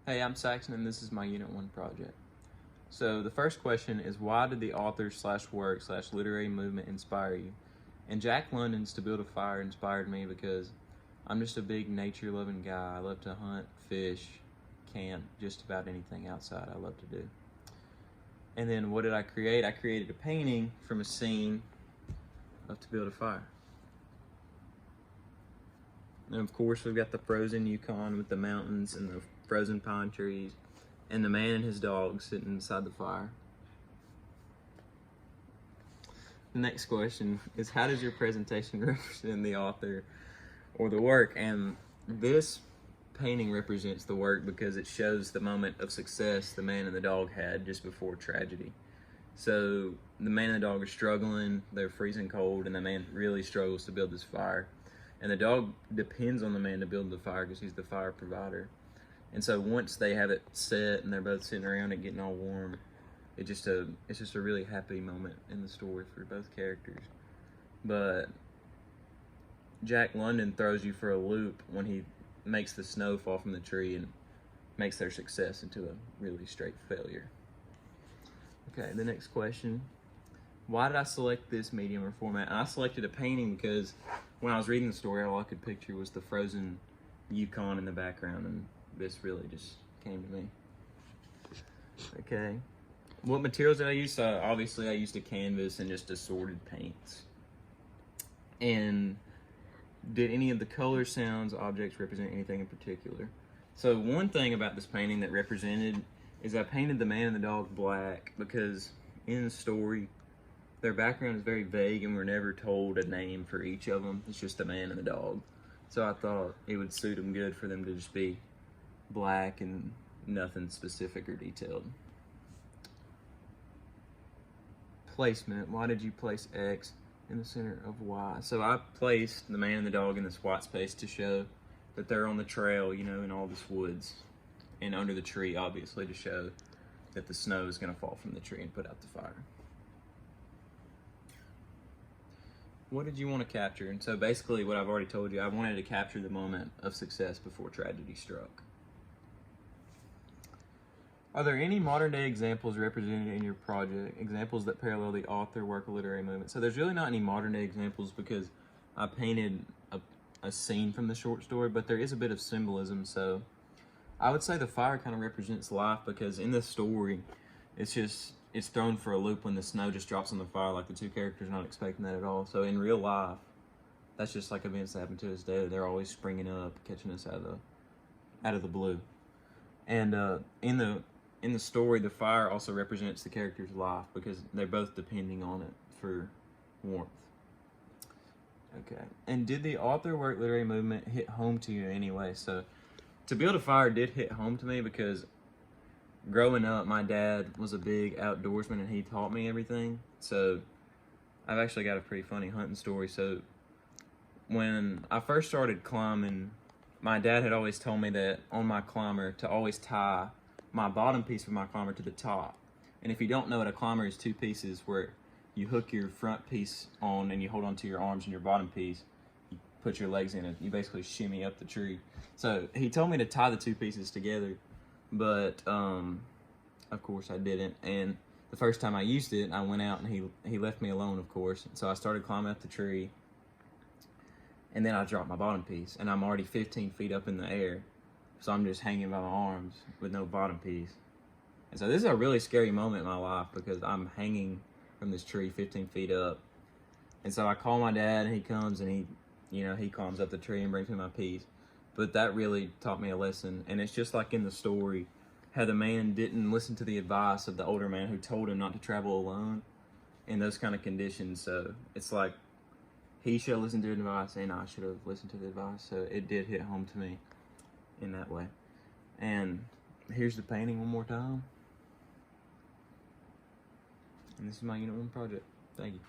Hey, I'm Saxon and this is my Unit 1 project. So the first question is, why did the author / work / literary movement inspire you? And Jack London's To Build a Fire inspired me because I'm just a big nature loving guy. I love to hunt, fish, camp, just about anything outside I love to do. And then what did I create? I created a painting from a scene of To Build a Fire. And of course we've got the frozen Yukon with the mountains and the frozen pine trees and the man and his dog sitting beside the fire. The next question is, how does your presentation represent the author or the work? And this painting represents the work because it shows the moment of success the man and the dog had just before tragedy. So the man and the dog are struggling, they're freezing cold, and the man really struggles to build this fire. And the dog depends on the man to build the fire because he's the fire provider. And so once they have it set and they're both sitting around it getting all warm, it's just a really happy moment in the story for both characters. But Jack London throws you for a loop when he makes the snow fall from the tree and makes their success into a really straight failure. Okay, the next question. Why did I select this medium or format? And I selected a painting because when I was reading the story, all I could picture was the frozen Yukon in the background, and this really just came to me. Okay. What materials did I use? Obviously I used a canvas and just assorted paints. And did any of the color, sounds, objects represent anything in particular? So one thing about this painting that represented is I painted the man and the dog black because in the story, their background is very vague and we're never told a name for each of them. It's just the man and the dog. So I thought it would suit them good for them to just be black and nothing specific or detailed. Placement. Why did you place X in the center of Y? So I placed the man and the dog in this white space to show that they're on the trail, you know, in all this woods. And under the tree, obviously, to show that the snow is going to fall from the tree and put out the fire. What did you want to capture? And so basically what I've already told you, I wanted to capture the moment of success before tragedy struck. Are there any modern day examples represented in your project? Examples that parallel the author, work, or literary movement? So there's really not any modern day examples because I painted a scene from the short story, but there is a bit of symbolism. So I would say the fire kind of represents life because in this story, it's thrown for a loop when the snow just drops on the fire, like the two characters are not expecting that at all. So in real life, that's just like events that happen to us daily. They're always springing up, catching us out of the blue. And in the story, the fire also represents the character's life because they're both depending on it for warmth. Okay. And did the author, work, literary movement hit home to you anyway? So To Build a Fire did hit home to me because growing up, my dad was a big outdoorsman and he taught me everything. So I've actually got a pretty funny hunting story. So when I first started climbing, my dad had always told me that on my climber to always tie my bottom piece of my climber to the top. And if you don't know it, a climber is two pieces where you hook your front piece on and you hold on to your arms, and your bottom piece, you put your legs in it. You basically shimmy up the tree. So he told me to tie the two pieces together, but of course I didn't. And the first time I used it, I went out and he left me alone, of course. So I started climbing up the tree, and then I dropped my bottom piece, and I'm already 15 feet up in the air. So I'm just hanging by my arms with no bottom piece. And so this is a really scary moment in my life because I'm hanging from this tree 15 feet up. And so I call my dad and he comes and he climbs up the tree and brings me my piece. But that really taught me a lesson. And it's just like in the story, how the man didn't listen to the advice of the older man who told him not to travel alone in those kind of conditions. So it's like he should have listened to the advice and I should have listened to the advice. So it did hit home to me in that way. And here's the painting one more time. And this is my Unit 1 project. Thank you.